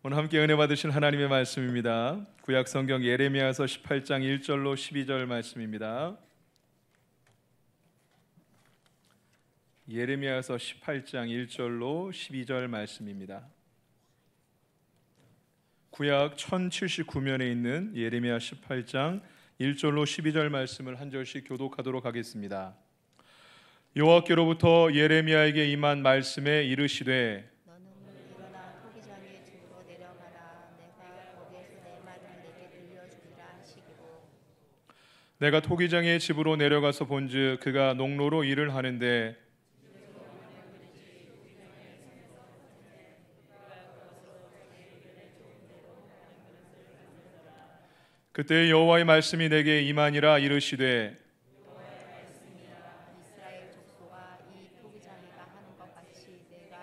오늘 함께 은혜 받으실 하나님의 말씀입니다. 구약 성경 예레미야서 18장 1절로 12절 말씀입니다. 예레미야서 18장 1절로 12절 말씀입니다. 구약 1079면에 있는 예레미야 18장 1절로 12절 말씀을 한 절씩 교독하도록 하겠습니다. 여호와께로부터 예레미야에게 임한 말씀에 이르시되 너는 일어나 토기장의 집으로 내려가라. 내가 거기에서 내 말을 내게 들려주리라 하시기로. 내가 토기장의 집으로 내려가서 본즉 그가 농로로 일을 하는데 그때 여호와의 말씀이 내게 임하니라. 이르시되 이스라엘 족속아, 이 토기장이가 하는 것 같이 내가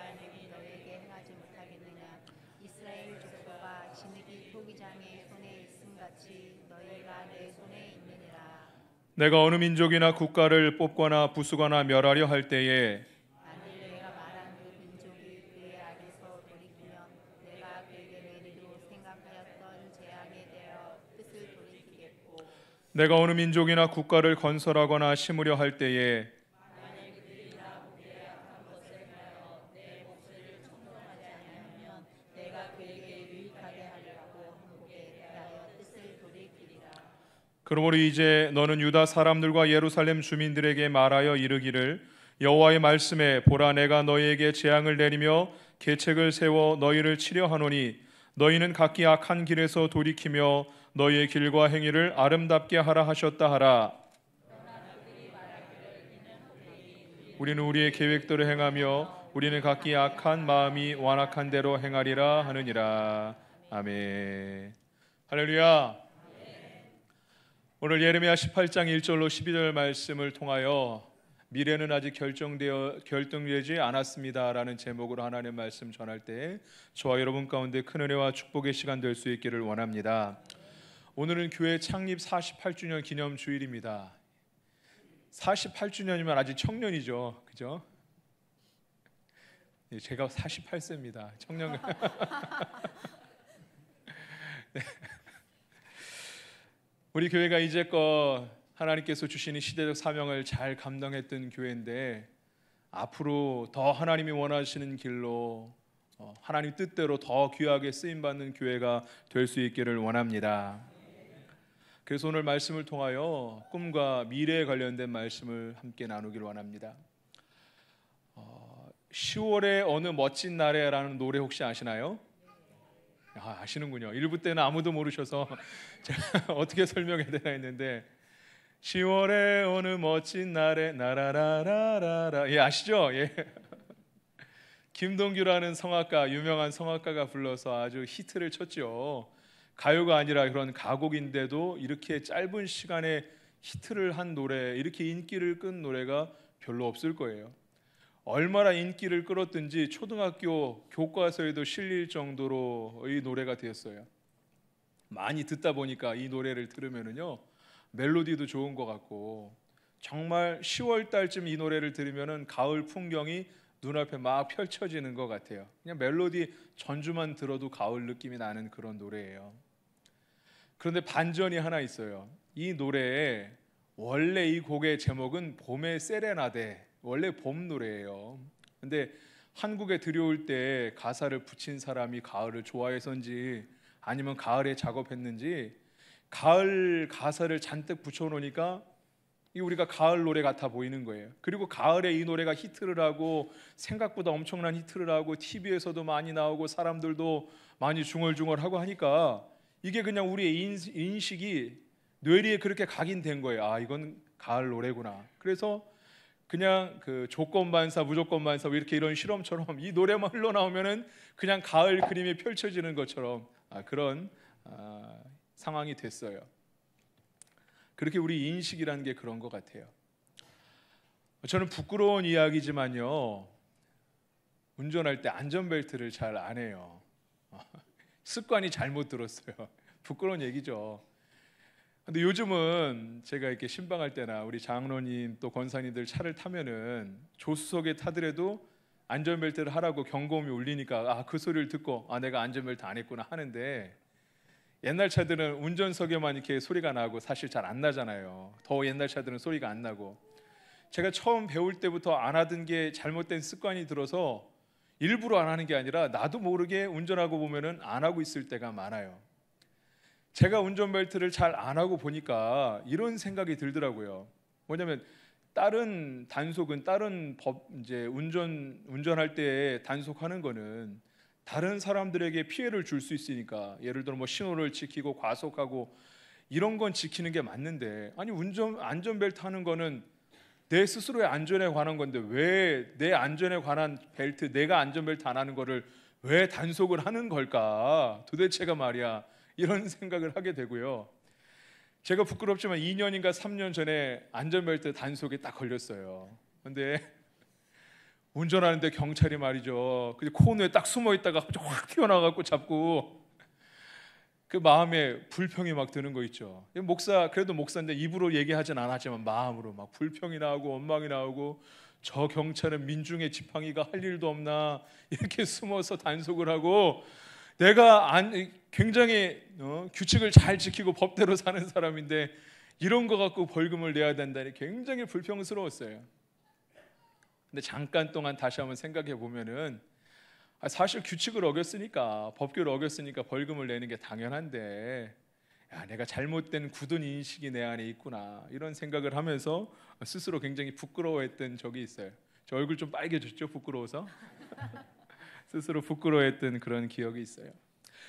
너에게 행하지 못하겠느냐. 이스라엘 족속아, 진흙이 토기장의 손에 있음 같이 너희가 내 손에 있느니라. 내가 어느 민족이나 국가를 뽑거나 부수거나 멸하려 할 때에 만일 내가 말한 그 민족이 그의 악에서 돌이키면 내가 그에게 내리로 생각하였던 재앙에 대하여 뜻을 돌이키겠고, 내가 어느 민족이나 국가를 건설하거나 심으려 할 때에 내가 그에게 유익하게 하려고 한국에 대하여 뜻을 돌이키리라. 그러므로 이제 너는 유다 사람들과 예루살렘 주민들에게 말하여 이르기를 여호와의 말씀에 보라, 내가 너희에게 재앙을 내리며 계책을 세워 너희를 치려 하노니 너희는 각기 악한 길에서 돌이키며 너희의 길과 행위를 아름답게 하라 하셨다 하라. 우리는 우리의 계획대로 행하며 우리는 각기 악한 마음이 완악한 대로 행하리라 하느니라. 아멘. 할렐루야. 오늘 예레미야 18장 1절로 12절 말씀을 통하여 미래는 아직 결정되지 않았습니다라는 제목으로 하나님의 말씀 전할 때 저와 여러분 가운데 큰 은혜와 축복의 시간 될 수 있기를 원합니다. 오늘은 교회 창립 48주년 기념 주일입니다. 48주년이면 아직 청년이죠, 그죠? 제가 48세입니다. 청년. 네. 우리 교회가 이제껏 하나님께서 주시는 시대적 사명을 잘 감당했던 교회인데 앞으로 더 하나님이 원하시는 길로 하나님 뜻대로 더 귀하게 쓰임받는 교회가 될 수 있기를 원합니다. 그래서 오늘 말씀을 통하여 꿈과 미래에 관련된 말씀을 함께 나누기를 원합니다. 10월의 어느 멋진 날에라는 노래 혹시 아시나요? 아시는군요. 1부 때는 아무도 모르셔서 제가 어떻게 설명해야 되나 했는데 10월의 어느 멋진 날에 나라라라라라, 예, 아시죠? 예. 김동규라는 성악가, 유명한 성악가가 불러서 아주 히트를 쳤죠. 가요가 아니라 그런 가곡인데도 이렇게 짧은 시간에 히트를 한 노래, 이렇게 인기를 끈 노래가 별로 없을 거예요. 얼마나 인기를 끌었든지 초등학교 교과서에도 실릴 정도로 이 노래가 되었어요. 많이 듣다 보니까 이 노래를 들으면은요, 멜로디도 좋은 것 같고 정말 10월 달쯤 이 노래를 들으면은 가을 풍경이 눈앞에 막 펼쳐지는 것 같아요. 그냥 멜로디 전주만 들어도 가을 느낌이 나는 그런 노래예요. 그런데 반전이 하나 있어요. 이 노래에 원래 이 곡의 제목은 봄의 세레나데, 원래 봄 노래예요. 근데 한국에 들여올 때 가사를 붙인 사람이 가을을 좋아해서인지 아니면 가을에 작업했는지 가을 가사를 잔뜩 붙여놓으니까 이 우리가 가을 노래 같아 보이는 거예요. 그리고 가을에 이 노래가 히트를 하고 생각보다 엄청난 히트를 하고 TV에서도 많이 나오고 사람들도 많이 중얼중얼하고 하니까 이게 그냥 우리의 인식이 뇌리에 그렇게 각인된 거예요. 아, 이건 가을 노래구나. 그래서 그냥 그 조건반사, 무조건반사 이렇게 이런 실험처럼 이 노래만 흘러나오면은 그냥 가을 그림이 펼쳐지는 것처럼 그런 상황이 됐어요. 그렇게 우리 인식이라는 게 그런 것 같아요. 저는 부끄러운 이야기지만요, 운전할 때 안전벨트를 잘 안 해요. 습관이 잘못 들었어요. 부끄러운 얘기죠. 근데 요즘은 제가 이렇게 신방할 때나 우리 장로님 또 권사님들 차를 타면은 조수석에 타더라도 안전벨트를 하라고 경고음이 울리니까 그 소리를 듣고 내가 안전벨트 안 했구나 하는데, 옛날 차들은 운전석에만 이렇게 소리가 나고 사실 잘 안 나잖아요. 더 옛날 차들은 소리가 안 나고. 제가 처음 배울 때부터 안 하던 게 잘못된 습관이 들어서 일부러 안 하는 게 아니라 나도 모르게 운전하고 보면은 안 하고 있을 때가 많아요. 제가 운전벨트를 잘 안 하고 보니까 이런 생각이 들더라고요. 뭐냐면 다른 단속은, 다른 법, 이제 운전할 때 단속하는 거는 다른 사람들에게 피해를 줄 수 있으니까, 예를 들어 뭐 신호를 지키고 과속하고 이런 건 지키는 게 맞는데, 아니 안전벨트 하는 거는 내 스스로의 안전에 관한 건데 왜 내 안전에 관한 벨트, 내가 안전벨트 안 하는 거를 왜 단속을 하는 걸까 도대체가 말이야, 이런 생각을 하게 되고요. 제가 부끄럽지만 2년인가 3년 전에 안전벨트 단속에 딱 걸렸어요. 근데 운전하는데 경찰이 말이죠, 그 코너에 딱 숨어 있다가 확 튀어나와갖고 잡고, 그 마음에 불평이 막 드는 거 있죠. 그래도 목사인데 입으로 얘기하진 않았지만 마음으로 막 불평이 나오고 원망이 나오고, 저 경찰은 민중의 지팡이가 할 일도 없나 이렇게 숨어서 단속을 하고, 내가 굉장히 규칙을 잘 지키고 법대로 사는 사람인데 이런 거 갖고 벌금을 내야 된다니 굉장히 불평스러웠어요. 근데 잠깐 동안 다시 한번 생각해 보면은, 사실 규칙을 어겼으니까, 법규를 어겼으니까 벌금을 내는 게 당연한데, 내가 잘못된 굳은 인식이 내 안에 있구나, 이런 생각을 하면서 스스로 굉장히 부끄러워했던 적이 있어요. 저 얼굴 좀 빨개졌죠, 부끄러워서. 스스로 부끄러워했던 그런 기억이 있어요.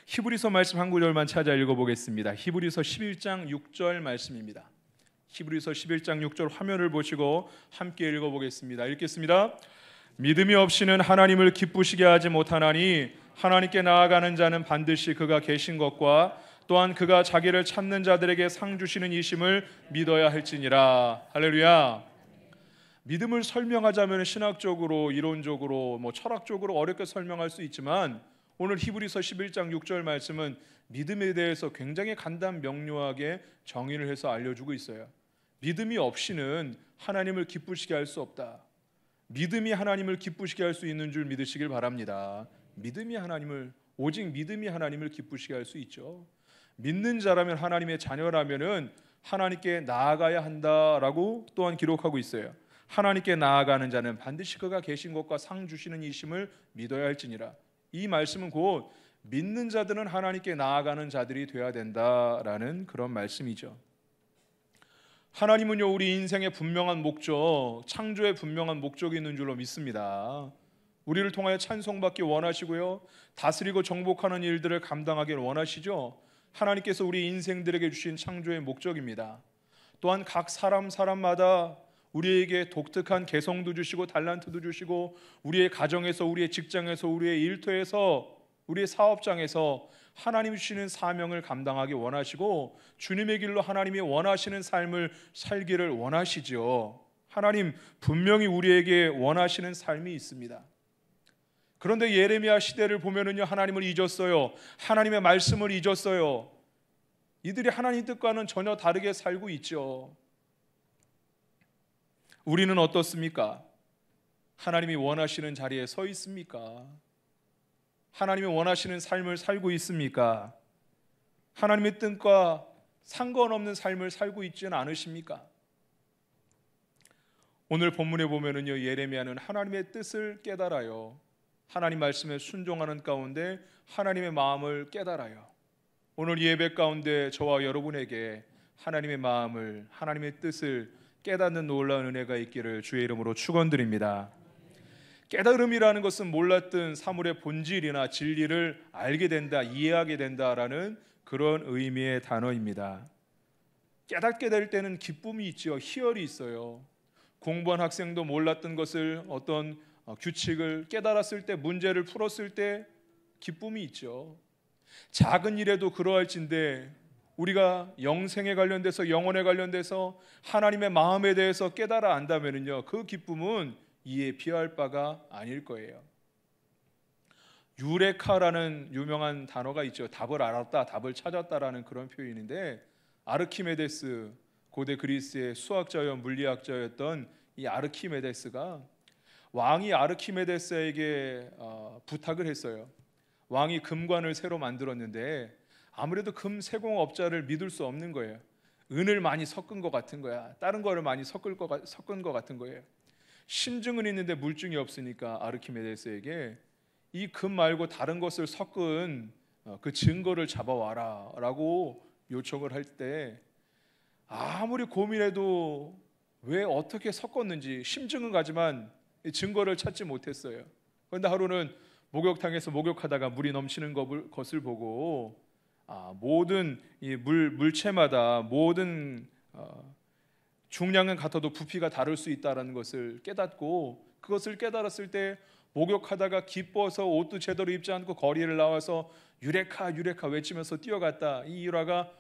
히브리서 말씀 한 구절만 찾아 읽어보겠습니다. 히브리서 11장 6절 말씀입니다. 히브리서 11장 6절 화면을 보시고 함께 읽어보겠습니다. 읽겠습니다. 믿음이 없이는 하나님을 기쁘시게 하지 못하나니 하나님께 나아가는 자는 반드시 그가 계신 것과 또한 그가 자기를 찾는 자들에게 상 주시는 이심을 믿어야 할지니라. 할렐루야. 믿음을 설명하자면 신학적으로, 이론적으로, 철학적으로 어렵게 설명할 수 있지만, 오늘 히브리서 11장 6절 말씀은 믿음에 대해서 굉장히 간단 명료하게 정의를 해서 알려주고 있어요. 믿음이 없이는 하나님을 기쁘시게 할 수 없다. 믿음이 하나님을 기쁘시게 할 수 있는 줄 믿으시길 바랍니다. 오직 믿음이 하나님을 기쁘시게 할 수 있죠. 믿는 자라면, 하나님의 자녀라면은 하나님께 나아가야 한다라고 또한 기록하고 있어요. 하나님께 나아가는 자는 반드시 그가 계신 것과 상 주시는 이심을 믿어야 할지니라. 이 말씀은 곧 믿는 자들은 하나님께 나아가는 자들이 되어야 된다라는 그런 말씀이죠. 하나님은요, 우리 인생의 분명한 목적, 창조의 분명한 목적이 있는 줄로 믿습니다. 우리를 통하여 찬송받기 원하시고요, 다스리고 정복하는 일들을 감당하길 원하시죠. 하나님께서 우리 인생들에게 주신 창조의 목적입니다. 또한 각 사람마다 우리에게 독특한 개성도 주시고 달란트도 주시고, 우리의 가정에서, 우리의 직장에서, 우리의 일터에서, 우리의 사업장에서 하나님이 주시는 사명을 감당하기 원하시고, 주님의 길로 하나님이 원하시는 삶을 살기를 원하시죠. 하나님 분명히 우리에게 원하시는 삶이 있습니다. 그런데 예레미야 시대를 보면은요, 하나님을 잊었어요. 하나님의 말씀을 잊었어요. 이들이 하나님 뜻과는 전혀 다르게 살고 있죠. 우리는 어떻습니까? 하나님이 원하시는 자리에 서 있습니까? 하나님이 원하시는 삶을 살고 있습니까? 하나님의 뜻과 상관없는 삶을 살고 있지는 않으십니까? 오늘 본문에 보면은요, 예레미야는 하나님의 뜻을 깨달아요. 하나님 말씀에 순종하는 가운데 하나님의 마음을 깨달아요. 오늘 예배 가운데 저와 여러분에게 하나님의 마음을, 하나님의 뜻을 깨닫는 놀라운 은혜가 있기를 주의 이름으로 축원드립니다. 깨달음이라는 것은 몰랐던 사물의 본질이나 진리를 알게 된다, 이해하게 된다라는 그런 의미의 단어입니다. 깨닫게 될 때는 기쁨이 있죠. 희열이 있어요. 공부한 학생도 몰랐던 것을, 어떤 규칙을 깨달았을 때, 문제를 풀었을 때 기쁨이 있죠. 작은 일에도 그러할진데 우리가 영생에 관련돼서, 영혼에 관련돼서 하나님의 마음에 대해서 깨달아 안다면요, 그 기쁨은 이에 비할 바가 아닐 거예요. 유레카라는 유명한 단어가 있죠. 답을 알았다, 답을 찾았다라는 그런 표현인데, 아르키메데스, 고대 그리스의 수학자여 물리학자였던 이 아르키메데스가 왕이 아르키메데스에게 부탁을 했어요. 왕이 금관을 새로 만들었는데 아무래도 금 세공업자를 믿을 수 없는 거예요. 은을 많이 섞은 것 같은 거야. 다른 거를 많이 섞은 것 같은 거예요. 심증은 있는데 물증이 없으니까 아르키메데스에게 이 금 말고 다른 것을 섞은 그 증거를 잡아와라 라고 요청을 할 때 아무리 고민해도 왜 어떻게 섞었는지 심증은 가지만 증거를 찾지 못했어요. 그런데 하루는 목욕탕에서 목욕하다가 물이 넘치는 것을 보고 모든 이 물체마다 모든 중량은 같아도 부피가 다를 수 있다는 것을 깨닫고 그것을 깨달았을 때 목욕하다가 기뻐서 옷도 제대로 입지 않고 거리를 나와서 유레카 유레카 외치면서 뛰어갔다. 이 일화가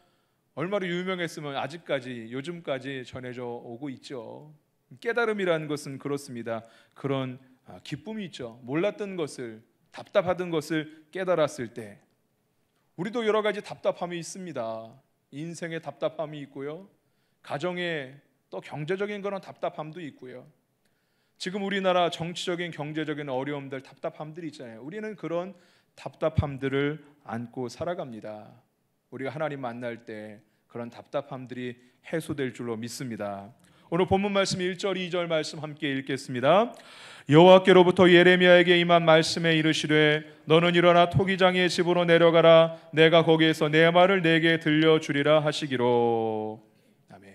얼마나 유명했으면 아직까지 요즘까지 전해져 오고 있죠. 깨달음이라는 것은 그렇습니다. 그런 기쁨이 있죠. 몰랐던 것을, 답답하던 것을 깨달았을 때 우리도 여러 가지 답답함이 있습니다. 인생의 답답함이 있고요, 가정의 또 경제적인 그런 답답함도 있고요. 지금 우리나라 정치적인 경제적인 어려움들, 답답함들이 있잖아요. 우리는 그런 답답함들을 안고 살아갑니다. 우리가 하나님 만날 때 그런 답답함들이 해소될 줄로 믿습니다. 오늘 본문 말씀 1절 2절 말씀 함께 읽겠습니다. 여호와께로부터 예레미야에게 임한 말씀에 이르시되 너는 일어나 토기장의 집으로 내려가라. 내가 거기에서 내 말을 내게 들려주리라 하시기로. 아멘.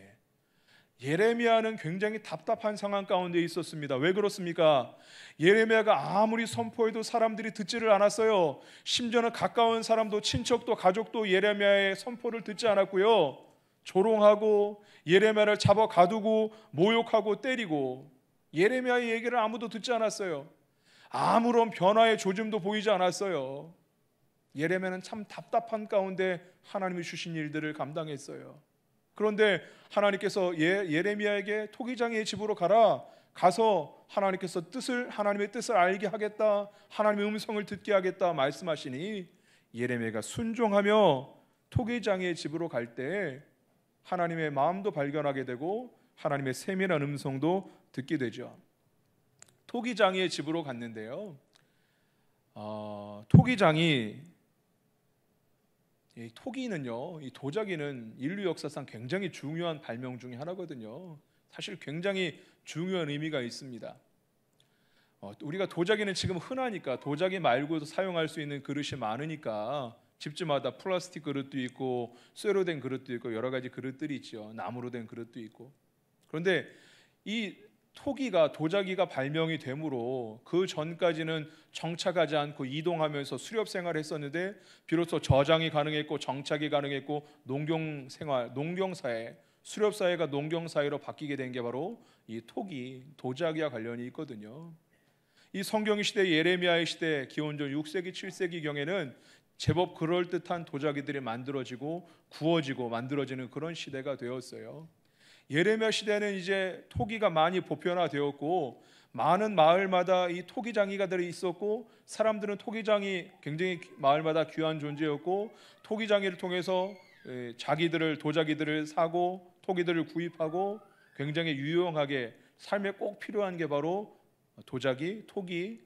예레미야는 굉장히 답답한 상황 가운데 있었습니다. 왜 그렇습니까? 예레미야가 아무리 선포해도 사람들이 듣지를 않았어요. 심지어는 가까운 사람도, 친척도, 가족도 예레미야의 선포를 듣지 않았고요, 조롱하고 예레미야를 잡아 가두고 모욕하고 때리고 예레미야의 얘기를 아무도 듣지 않았어요. 아무런 변화의 조짐도 보이지 않았어요. 예레미야는 참 답답한 가운데 하나님이 주신 일들을 감당했어요. 그런데 하나님께서 예레미야에게 토기장의 집으로 가라, 가서 하나님의 뜻을 알게 하겠다, 하나님의 음성을 듣게 하겠다 말씀하시니 예레미야가 순종하며 토기장의 집으로 갈 때 하나님의 마음도 발견하게 되고 하나님의 세밀한 음성도 듣게 되죠. 토기장의 집으로 갔는데요, 토기는요, 이 도자기는 인류 역사상 굉장히 중요한 발명 중에 하나거든요. 사실 굉장히 중요한 의미가 있습니다. 우리가 도자기는 지금 흔하니까, 도자기 말고도 사용할 수 있는 그릇이 많으니까 집집마다 플라스틱 그릇도 있고 쇠로 된 그릇도 있고 여러 가지 그릇들이 있죠. 나무로 된 그릇도 있고. 그런데 이 도자기가 발명이 되므로 그 전까지는 정착하지 않고 이동하면서 수렵 생활을 했었는데 비로소 저장이 가능했고 정착이 가능했고 농경사회, 수렵사회가 농경사회로 바뀌게 된 게 바로 이 도자기와 관련이 있거든요. 이 성경 시대, 예레미야의 시대, 기원전 6세기 7세기경에는 제법 그럴듯한 도자기들이 만들어지고 구워지고 만들어지는 그런 시대가 되었어요. 예레미야 시대는 이제 토기가 많이 보편화되었고 많은 마을마다 이 토기장이가들이 있었고 사람들은 토기장이 굉장히 마을마다 귀한 존재였고 토기장이를 통해서 도자기들을 사고 토기들을 구입하고 굉장히 유용하게 삶에 꼭 필요한 게 바로 도자기, 토기,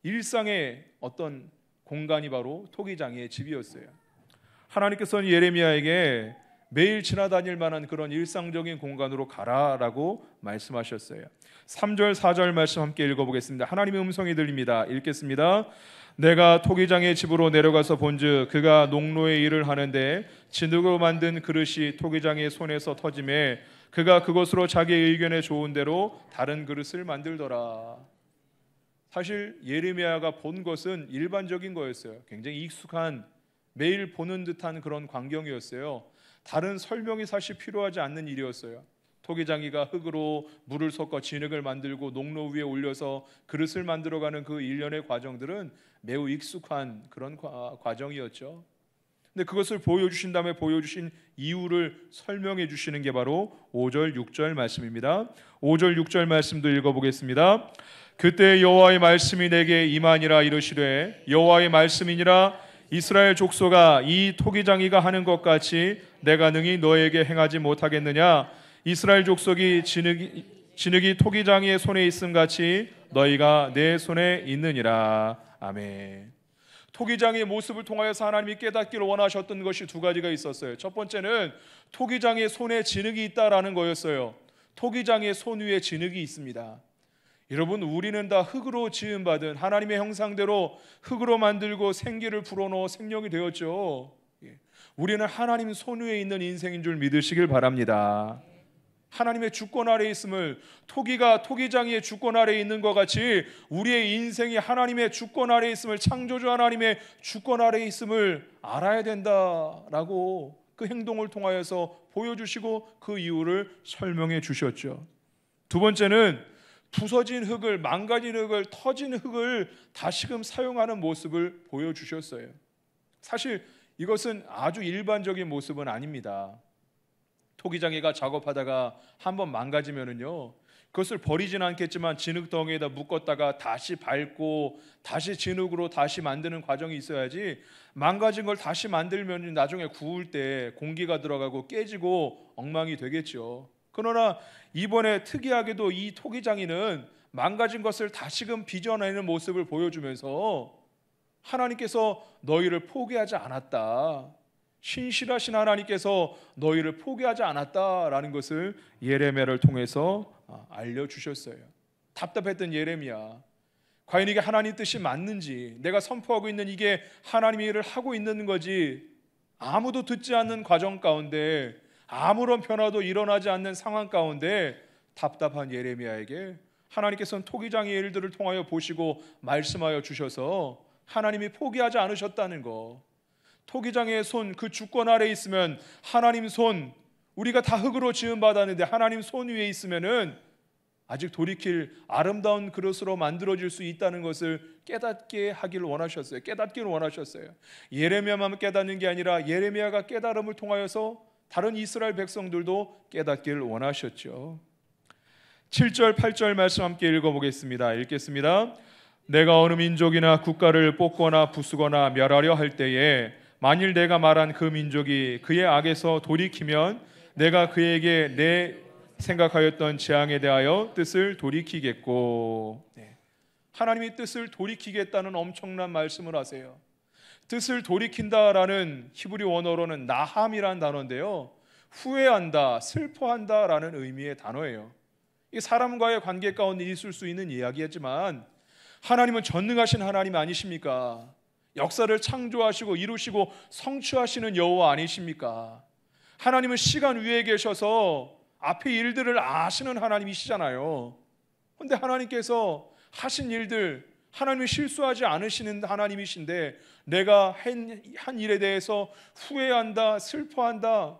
일상의 어떤 공간이 바로 토기장의 집이었어요. 하나님께서는 예레미야에게 매일 지나다닐 만한 그런 일상적인 공간으로 가라라고 말씀하셨어요. 3절 4절 말씀 함께 읽어보겠습니다. 하나님의 음성이 들립니다. 읽겠습니다. 내가 토기장의 집으로 내려가서 본즉 그가 농로의 일을 하는데 진흙으로 만든 그릇이 토기장의 손에서 터짐에 그가 그것으로 자기의 의견에 좋은 대로 다른 그릇을 만들더라. 사실 예레미야가 본 것은 일반적인 거였어요. 굉장히 익숙한, 매일 보는 듯한 그런 광경이었어요. 다른 설명이 사실 필요하지 않는 일이었어요. 토기장이가 흙으로 물을 섞어 진흙을 만들고 농로 위에 올려서 그릇을 만들어가는 그 일련의 과정들은 매우 익숙한 그런 과정이었죠. 근데 그것을 보여주신 다음에 보여주신 이유를 설명해 주시는 게 바로 5절 6절 말씀입니다. 5절 6절 말씀도 읽어보겠습니다. 그때 여호와의 말씀이 내게 임하니라. 이르시되 여호와의 말씀이니라. 이스라엘 족속아, 이 토기장이가 하는 것 같이 내가 능히 너에게 행하지 못하겠느냐? 이스라엘 족속이 진흙이 토기장이의 손에 있음 같이 너희가 내 손에 있느니라. 아멘. 토기장의 모습을 통하여서 하나님이 깨닫기를 원하셨던 것이 두 가지가 있었어요. 첫 번째는 토기장의 손에 진흙이 있다라는 거였어요. 토기장의 손 위에 진흙이 있습니다. 여러분, 우리는 다 흙으로 지음받은 하나님의 형상대로 흙으로 만들고 생기를 불어넣어 생명이 되었죠. 우리는 하나님 손 위에 있는 인생인 줄 믿으시길 바랍니다. 하나님의 주권 아래에 있음을, 토기가 토기장이의 주권 아래에 있는 것 같이 우리의 인생이 하나님의 주권 아래에 있음을, 창조주 하나님의 주권 아래에 있음을 알아야 된다라고 그 행동을 통하여서 보여주시고 그 이유를 설명해 주셨죠. 두 번째는 부서진 흙을, 망가진 흙을, 터진 흙을 다시금 사용하는 모습을 보여주셨어요. 사실 이것은 아주 일반적인 모습은 아닙니다. 토기장이가 작업하다가 한번 망가지면은요, 그것을 버리진 않겠지만 진흙덩이에다 묶었다가 다시 밟고 다시 진흙으로 다시 만드는 과정이 있어야지, 망가진 걸 다시 만들면 나중에 구울 때 공기가 들어가고 깨지고 엉망이 되겠죠. 그러나 이번에 특이하게도 이 토기장이는 망가진 것을 다시금 빚어내는 모습을 보여주면서 하나님께서 너희를 포기하지 않았다, 신실하신 하나님께서 너희를 포기하지 않았다라는 것을 예레미야를 통해서 알려주셨어요. 답답했던 예레미야, 과연 이게 하나님 뜻이 맞는지, 내가 선포하고 있는 이게 하나님의 일을 하고 있는 거지, 아무도 듣지 않는 과정 가운데, 아무런 변화도 일어나지 않는 상황 가운데 답답한 예레미야에게 하나님께서는 토기장의 일들을 통하여 보시고 말씀하여 주셔서 하나님이 포기하지 않으셨다는 거, 토기장의 손, 그 주권 아래에 있으면 하나님 손, 우리가 다 흙으로 지음받았는데 하나님 손 위에 있으면은 아직 돌이킬 아름다운 그릇으로 만들어질 수 있다는 것을 깨닫게 하기를 원하셨어요. 깨닫기를 원하셨어요. 예레미야만 깨닫는 게 아니라 예레미야가 깨달음을 통하여서 다른 이스라엘 백성들도 깨닫기를 원하셨죠. 7절 8절 말씀 함께 읽어보겠습니다. 읽겠습니다. 내가 어느 민족이나 국가를 뽑거나 부수거나 멸하려 할 때에 만일 내가 말한 그 민족이 그의 악에서 돌이키면 내가 그에게 내 생각하였던 재앙에 대하여 뜻을 돌이키겠고. 하나님이 뜻을 돌이키겠다는 엄청난 말씀을 하세요. 뜻을 돌이킨다라는 히브리 원어로는 나함이라는 단어인데요, 후회한다, 슬퍼한다라는 의미의 단어예요. 이 사람과의 관계 가운데 있을 수 있는 이야기였지만 하나님은 전능하신 하나님 아니십니까? 역사를 창조하시고 이루시고 성취하시는 여호와 아니십니까? 하나님은 시간 위에 계셔서 앞의 일들을 아시는 하나님이시잖아요. 그런데 하나님께서 하신 일들, 하나님이 실수하지 않으시는 하나님이신데 내가 한 일에 대해서 후회한다, 슬퍼한다,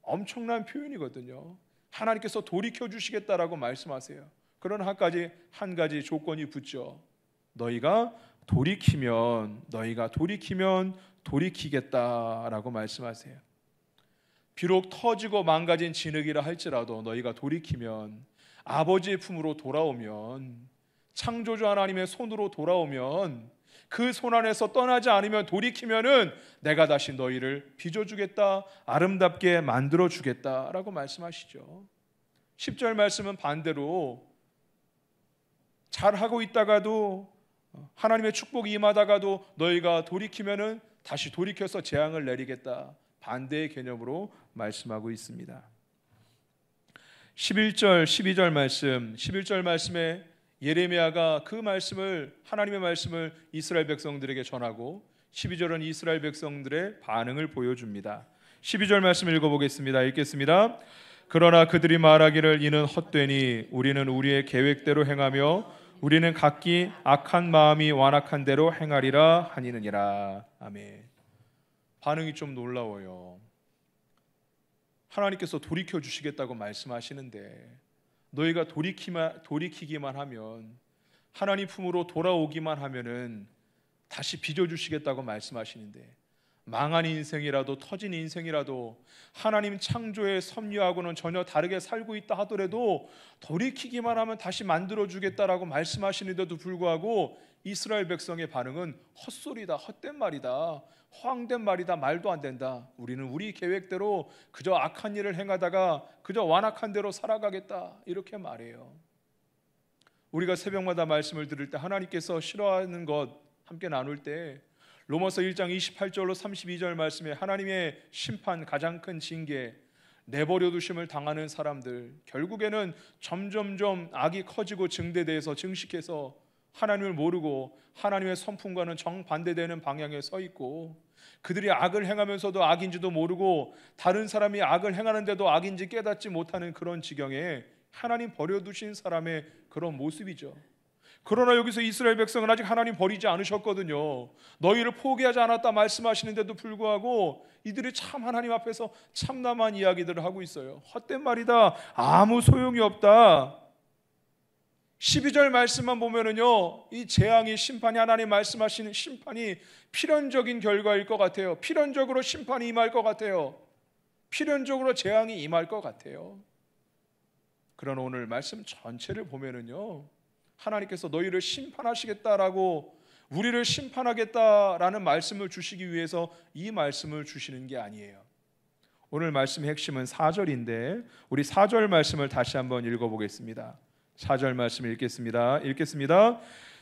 엄청난 표현이거든요. 하나님께서 돌이켜 주시겠다라고 말씀하세요. 그러나 한 가지 조건이 붙죠. 너희가 돌이키면 돌이키겠다라고 말씀하세요. 비록 터지고 망가진 진흙이라 할지라도 너희가 돌이키면, 아버지의 품으로 돌아오면, 창조주 하나님의 손으로 돌아오면, 그 손 안에서 떠나지 않으면, 돌이키면은 내가 다시 너희를 빚어주겠다, 아름답게 만들어주겠다라고 말씀하시죠. 10절 말씀은 반대로 잘하고 있다가도, 하나님의 축복이 임하다가도 너희가 돌이키면은 다시 돌이켜서 재앙을 내리겠다, 반대의 개념으로 말씀하고 있습니다. 11절 12절 말씀, 11절 말씀에 예레미야가 그 말씀을, 하나님의 말씀을 이스라엘 백성들에게 전하고 12절은 이스라엘 백성들의 반응을 보여줍니다. 12절 말씀 읽어보겠습니다. 읽겠습니다. 그러나 그들이 말하기를 이는 헛되니 우리는 우리의 계획대로 행하며 우리는 각기 악한 마음이 완악한 대로 행하리라 하니느니라. 아멘. 반응이 좀 놀라워요. 하나님께서 돌이켜 주시겠다고 말씀하시는데 너희가 돌이키기만 하면, 하나님 품으로 돌아오기만 하면은 다시 빚어주시겠다고 말씀하시는데, 망한 인생이라도 터진 인생이라도 하나님 창조의 섭리하고는 전혀 다르게 살고 있다 하더라도 돌이키기만 하면 다시 만들어주겠다라고 말씀하시는데도 불구하고 이스라엘 백성의 반응은 헛소리다, 헛된 말이다, 허황된 말이다, 말도 안 된다. 우리는 우리 계획대로 그저 악한 일을 행하다가 그저 완악한 대로 살아가겠다, 이렇게 말해요. 우리가 새벽마다 말씀을 들을 때 하나님께서 싫어하는 것 함께 나눌 때 로마서 1장 28절로 32절 말씀에 하나님의 심판, 가장 큰 징계, 내버려 두심을 당하는 사람들, 결국에는 점점점 악이 커지고 증대돼서 증식해서 하나님을 모르고 하나님의 성품과는 정반대되는 방향에 서 있고, 그들이 악을 행하면서도 악인지도 모르고 다른 사람이 악을 행하는데도 악인지 깨닫지 못하는 그런 지경에 하나님 버려두신 사람의 그런 모습이죠. 그러나 여기서 이스라엘 백성은 아직 하나님 버리지 않으셨거든요. 너희를 포기하지 않았다 말씀하시는데도 불구하고 이들이 참 하나님 앞에서 참담한 이야기들을 하고 있어요. 헛된 말이다, 아무 소용이 없다. 12절 말씀만 보면은요, 이 재앙이, 심판이, 하나님 말씀하시는 심판이 필연적인 결과일 것 같아요. 필연적으로 심판이 임할 것 같아요. 필연적으로 재앙이 임할 것 같아요. 그러나 오늘 말씀 전체를 보면은요, 하나님께서 너희를 심판하시겠다라고, 우리를 심판하겠다라는 말씀을 주시기 위해서 이 말씀을 주시는 게 아니에요. 오늘 말씀의 핵심은 4절인데 우리 4절 말씀을 다시 한번 읽어보겠습니다. 4절 말씀 읽겠습니다.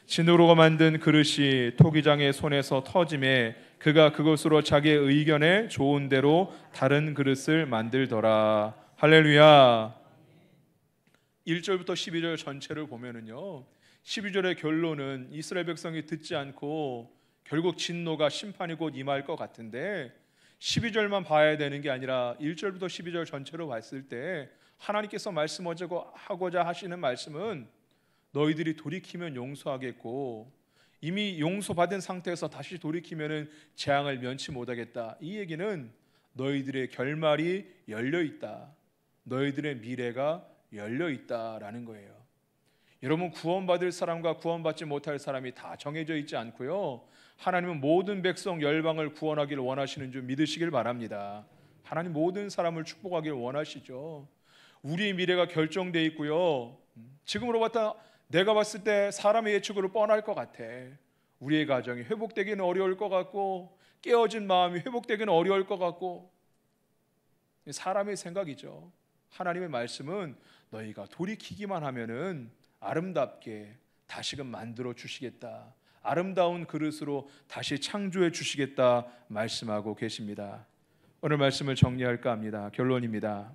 진으로 만든 그릇이 토기장의 손에서 터짐에 그가 그것으로 자기의 의견에 좋은 대로 다른 그릇을 만들더라. 할렐루야. 1절부터 12절 전체를 보면은요, 12절의 결론은 이스라엘 백성이 듣지 않고 결국 진노가, 심판이 곧 임할 것 같은데 12절만 봐야 되는 게 아니라 1절부터 12절 전체로 봤을 때 하나님께서 말씀하고자 하시는 말씀은 너희들이 돌이키면 용서하겠고 이미 용서받은 상태에서 다시 돌이키면 재앙을 면치 못하겠다. 이 얘기는 너희들의 결말이 열려있다, 너희들의 미래가 열려있다라는 거예요. 여러분, 구원받을 사람과 구원받지 못할 사람이 다 정해져 있지 않고요, 하나님은 모든 백성 열방을 구원하기를 원하시는 줄 믿으시길 바랍니다. 하나님 모든 사람을 축복하기를 원하시죠. 우리의 미래가 결정되어 있고요, 지금으로 내가 봤을 때 사람의 예측으로 뻔할 것 같아. 우리의 가정이 회복되기는 어려울 것 같고, 깨어진 마음이 회복되기는 어려울 것 같고, 사람의 생각이죠. 하나님의 말씀은 너희가 돌이키기만 하면은 아름답게 다시금 만들어 주시겠다, 아름다운 그릇으로 다시 창조해 주시겠다 말씀하고 계십니다. 오늘 말씀을 정리할까 합니다. 결론입니다.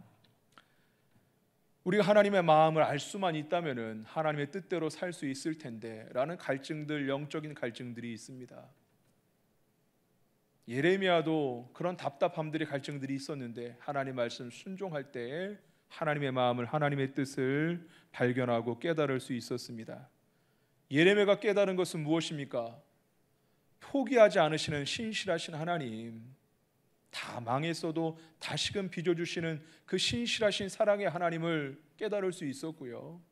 우리가 하나님의 마음을 알 수만 있다면은 하나님의 뜻대로 살 수 있을 텐데 라는 갈증들, 영적인 갈증들이 있습니다. 예레미야도 그런 답답함들이, 갈증들이 있었는데 하나님 말씀 순종할 때에 하나님의 마음을, 하나님의 뜻을 발견하고 깨달을 수 있었습니다. 예레미야가 깨달은 것은 무엇입니까? 포기하지 않으시는 신실하신 하나님, 다 망했어도 다시금 빚어주시는 그 신실하신 사랑의 하나님을 깨달을 수 있었고요,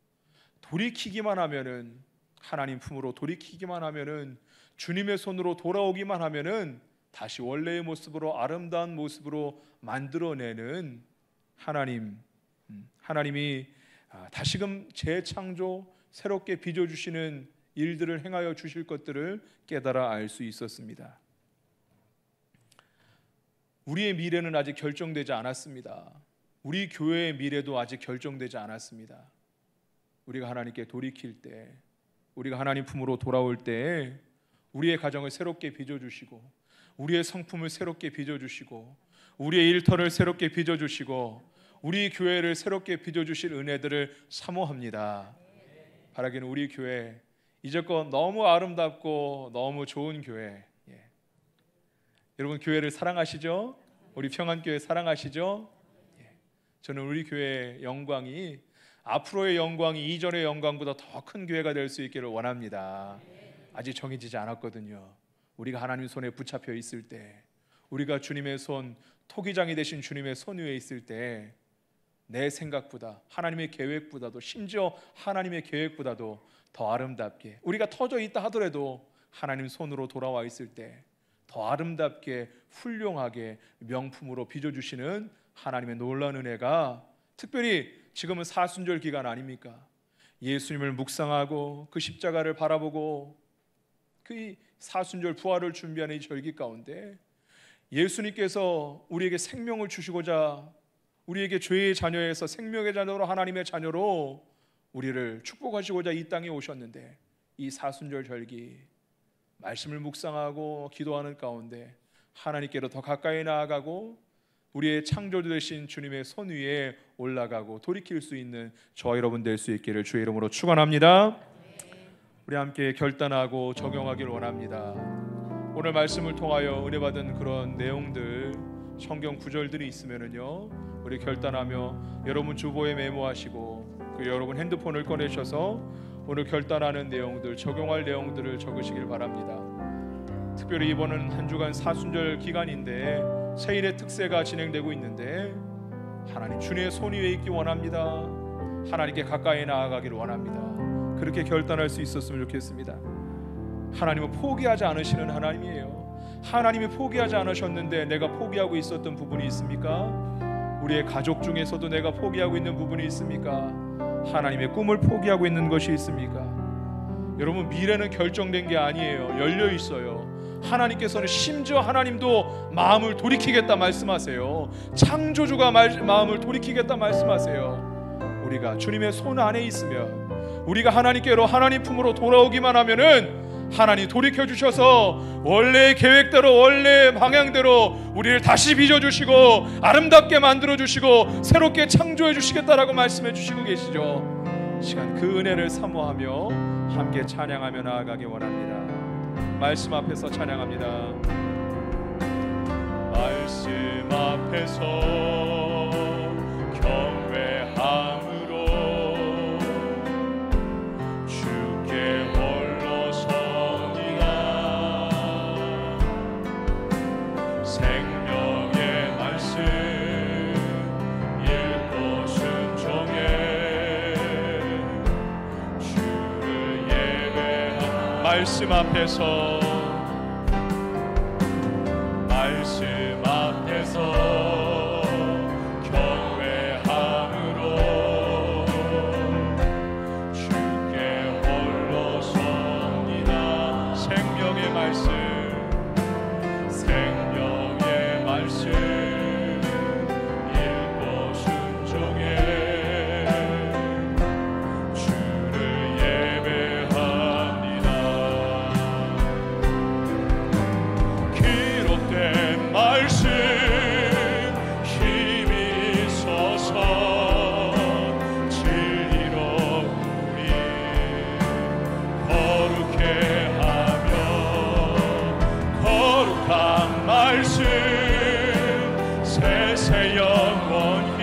돌이키기만 하면은, 하나님 품으로 돌이키기만 하면은, 주님의 손으로 돌아오기만 하면은 다시 원래의 모습으로, 아름다운 모습으로 만들어내는 하나님이 다시금 재창조, 새롭게 빚어주시는 일들을 행하여 주실 것들을 깨달아 알 수 있었습니다. 우리의 미래는 아직 결정되지 않았습니다. 우리 교회의 미래도 아직 결정되지 않았습니다. 우리가 하나님께 돌이킬 때, 우리가 하나님 품으로 돌아올 때 우리의 가정을 새롭게 빚어주시고, 우리의 성품을 새롭게 빚어주시고, 우리의 일터를 새롭게 빚어주시고, 우리 교회를 새롭게 빚어주실 은혜들을 사모합니다. 바라기는 우리 교회 이제껏 너무 아름답고 너무 좋은 교회, 여러분 교회를 사랑하시죠? 우리 평안교회 사랑하시죠? 저는 우리 교회의 영광이, 앞으로의 영광이 이전의 영광보다 더 큰 교회가 될 수 있기를 원합니다. 아직 정해지지 않았거든요. 우리가 하나님 손에 붙잡혀 있을 때, 우리가 주님의 손, 토기장이 되신 주님의 손 위에 있을 때, 내 생각보다, 하나님의 계획보다도, 심지어 하나님의 계획보다도 더 아름답게, 우리가 터져 있다 하더라도 하나님 손으로 돌아와 있을 때 더 아름답게, 훌륭하게 명품으로 빚어주시는 하나님의 놀라운 은혜가, 특별히 지금은 사순절 기간 아닙니까? 예수님을 묵상하고 그 십자가를 바라보고 그 사순절 부활을 준비하는 이 절기 가운데 예수님께서 우리에게 생명을 주시고자 우리에게 죄의 자녀에서 생명의 자녀로 하나님의 자녀로 우리를 축복하시고자 이 땅에 오셨는데, 이 사순절 절기 말씀을 묵상하고 기도하는 가운데 하나님께로 더 가까이 나아가고 우리의 창조주 되신 주님의 손 위에 올라가고 돌이킬 수 있는 저와 여러분 될 수 있기를 주의 이름으로 축원합니다. 우리 함께 결단하고 적용하길 원합니다. 오늘 말씀을 통하여 은혜 받은 그런 내용들, 성경 구절들이 있으면은요, 우리 결단하며 여러분 주보에 메모하시고 그 여러분 핸드폰을 꺼내셔서 오늘 결단하는 내용들, 적용할 내용들을 적으시길 바랍니다. 특별히 이번은 한 주간 사순절 기간인데 세일의 특세가 진행되고 있는데 하나님 주님의 손 위에 있기 원합니다. 하나님께 가까이 나아가기를 원합니다. 그렇게 결단할 수 있었으면 좋겠습니다. 하나님은 포기하지 않으시는 하나님이에요. 하나님이 포기하지 않으셨는데 내가 포기하고 있었던 부분이 있습니까? 우리의 가족 중에서도 내가 포기하고 있는 부분이 있습니까? 하나님의 꿈을 포기하고 있는 것이 있습니까? 여러분, 미래는 결정된 게 아니에요. 열려 있어요. 하나님께서는 심지어 하나님도 마음을 돌이키겠다 말씀하세요. 창조주가 마음을 돌이키겠다 말씀하세요. 우리가 주님의 손 안에 있으면, 우리가 하나님께로, 하나님 품으로 돌아오기만 하면은 하나님 돌이켜 주셔서 원래의 계획대로, 원래의 방향대로 우리를 다시 빚어주시고 아름답게 만들어주시고 새롭게 창조해 주시겠다라고 말씀해 주시고 계시죠. 시간 그 은혜를 사모하며 함께 찬양하며 나아가기 원합니다. 말씀 앞에서 찬양합니다. 말씀 앞에서 경외함으로 주께 홀로 서리라. 생명의 말씀 읽고 순종해 주를 예배하라. 말씀 앞에서 경외함으로 주께 홀로 섭니다. 생명의 말씀 읽고 순종해 주를 예배합니다. 기록된 말씀 힘이 있어서 진리로 우리 거룩해 하며 거룩한 말씀 세세 영원히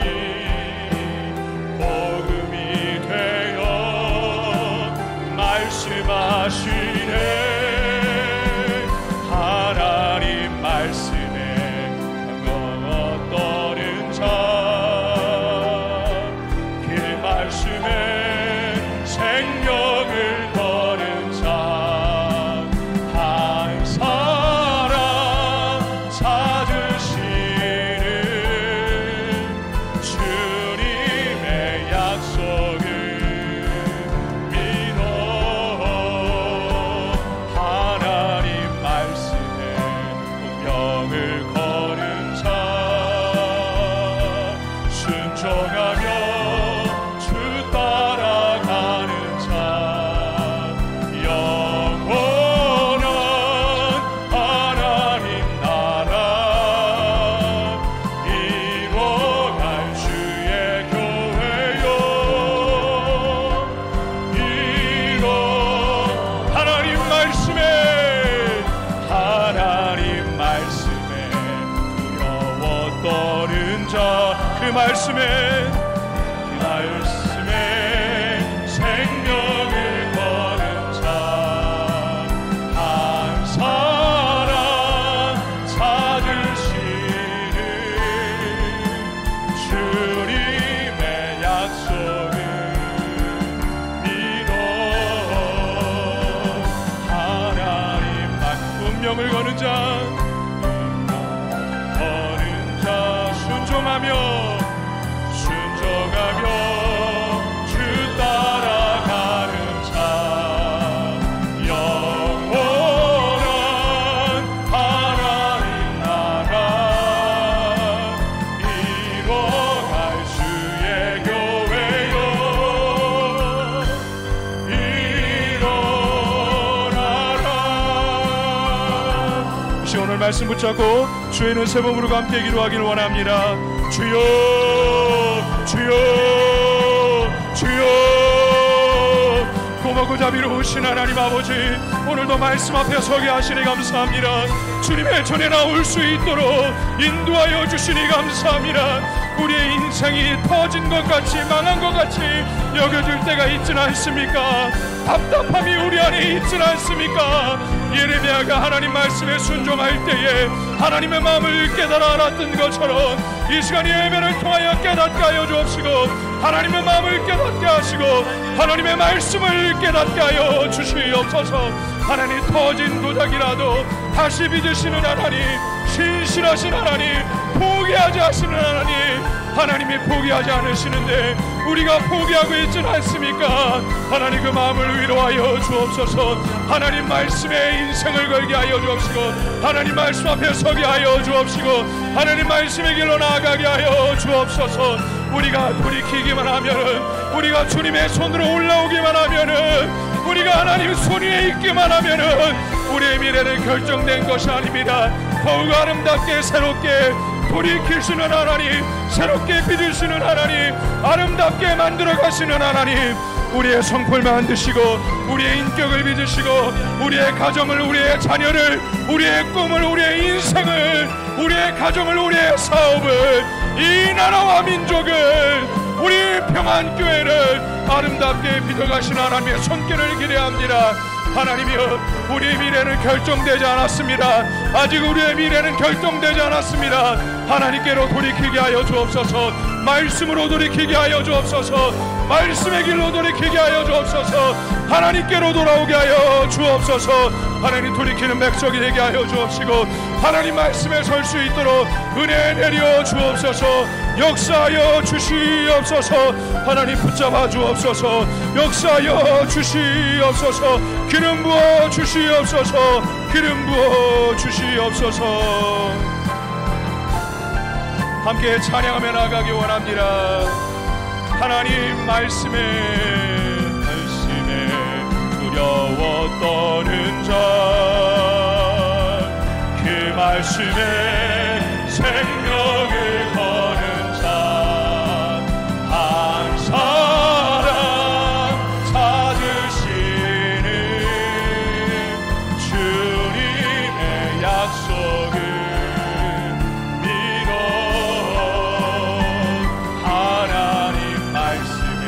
복음이 되어 말씀하시네. 하나님 말씀에 떠는 자, 그 말씀에 생명을 거는 자, 한 사람 찾으시는 주님의 약속을 믿어 하나님 말씀에 운명을 거는 자, 순종하며 주 따라가는 자, 영원한 하나님 나라 이뤄갈 주의 교회요. 하나님 말씀에 두려워 떠는 자, 그 말씀에 생명을 거는 자, 한 사람 찾으시는 주님의 약속을 믿어 하나님만 운명을 거는 자, 순종하며 말씀 붙잡고 주의 이름 세 번 부르고 함께 기도하길 원합니다. 주여 주여 주여. 고맙고 자비로우신 하나님 아버지, 오늘도 말씀 앞에 서게 하시니 감사합니다. 주님의 전에 나올 수 있도록 인도하여 주시니 감사합니다. 우리의 인생이 터진 것 같이 망한 것 같이 여겨질 때가 있지는 않습니까? 답답함이 우리 안에 있지는 않습니까? 예레미야가 하나님 말씀에 순종할 때에 하나님의 마음을 깨달아 알았던 것처럼 이 시간 예배를 통하여 깨닫게 하여 주옵시고, 하나님의 마음을 깨닫게 하시고 하나님의 말씀을 깨닫게 하여 주시옵소서. 하나님, 터진 도자기라도 다시 빚으시는 하나님, 신실하신 하나님, 포기하지 하시는 하나님, 하나님이 포기하지 않으시는데 우리가 포기하고 있지는 않습니까? 하나님, 그 마음을 위로하여 주옵소서. 하나님 말씀에 인생을 걸게 하여 주옵시고, 하나님 말씀 앞에 서게 하여 주옵시고, 하나님 말씀의 길로 나아가게 하여 주옵소서. 우리가 돌이키기만 하면은, 우리가 주님의 손으로 올라오기만 하면은, 우리가 하나님 손 위에 있기만 하면은 우리의 미래는 결정된 것이 아닙니다. 더욱 아름답게 새롭게 돌이키시는 하나님, 새롭게 빚으시는 하나님, 아름답게 만들어 가시는 하나님, 우리의 성품을 만드시고 우리의 인격을 빚으시고 우리의 가정을, 우리의 자녀를, 우리의 꿈을, 우리의 인생을, 우리의 가정을, 우리의 사업을, 이 나라와 민족을, 우리 평안교회를 아름답게 빚어가신 하나님의 손길을 기대합니다. 하나님이여, 우리의 미래는 결정되지 않았습니다. 아직 우리의 미래는 결정되지 않았습니다. 하나님께로 돌이키게 하여 주옵소서. 말씀으로 돌이키게 하여 주옵소서. 말씀의 길로 돌이키게 하여 주옵소서. 하나님께로 돌아오게 하여 주옵소서. 하나님, 돌이키는 백성이 되게 하여 주옵시고, 하나님 말씀에 설 수 있도록 은혜 내려 주옵소서. 역사하여 주시옵소서. 하나님, 붙잡아 주옵소서. 역사하여 주시옵소서. 기름 부어 주시옵소서. 기름 부어 주시옵소서. 함께 찬양하며 나가기 원합니다. 하나님 말씀에 두려워 떠는 자, 그 말씀에 생명을 거는 자, 한 사람 찾으시는 주님의 약속을 믿어 하나님 말씀에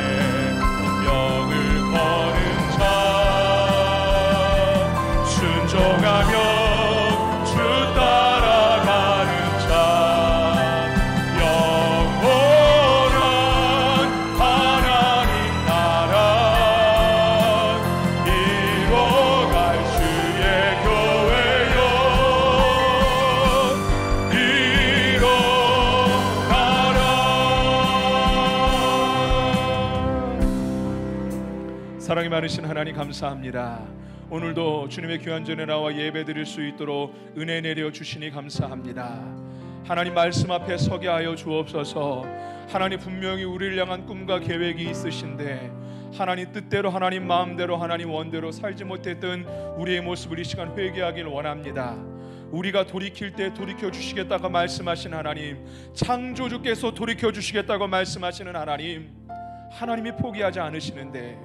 운명을 거는 자, 순종하며 주 따라가는 자, 영원한 하나님 나라 이뤄갈 주의 교회여 일어나라. 사랑이 많으신 하나님 감사합니다. 오늘도 주님의 귀한 전에 나와 예배 드릴 수 있도록 은혜 내려 주시니 감사합니다. 하나님 말씀 앞에 서게 하여 주옵소서. 하나님, 분명히 우리를 향한 꿈과 계획이 있으신데 하나님 뜻대로, 하나님 마음대로, 하나님 원대로 살지 못했던 우리의 모습을 이 시간 회개하길 원합니다. 우리가 돌이킬 때 돌이켜 주시겠다고 말씀하신 하나님, 창조주께서 돌이켜 주시겠다고 말씀하시는 하나님, 하나님이 포기하지 않으시는데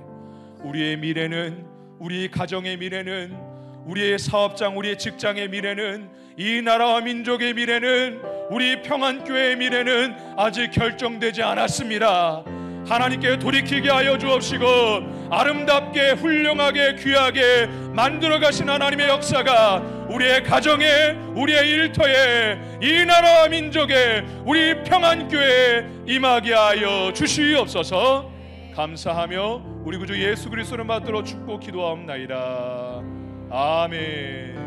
우리의 미래는, 우리 가정의 미래는, 우리의 사업장, 우리의 직장의 미래는, 이 나라와 민족의 미래는, 우리 평안교회의 미래는 아직 결정되지 않았습니다. 하나님께 돌이키게 하여 주옵시고, 아름답게 훌륭하게 귀하게 만들어 가신 하나님의 역사가 우리의 가정에, 우리의 일터에, 이 나라와 민족에, 우리 평안교회에 임하게 하여 주시옵소서. 감사하며 우리 구주 예수 그리스도를 받들어 죽고 기도하옵나이다. 아멘.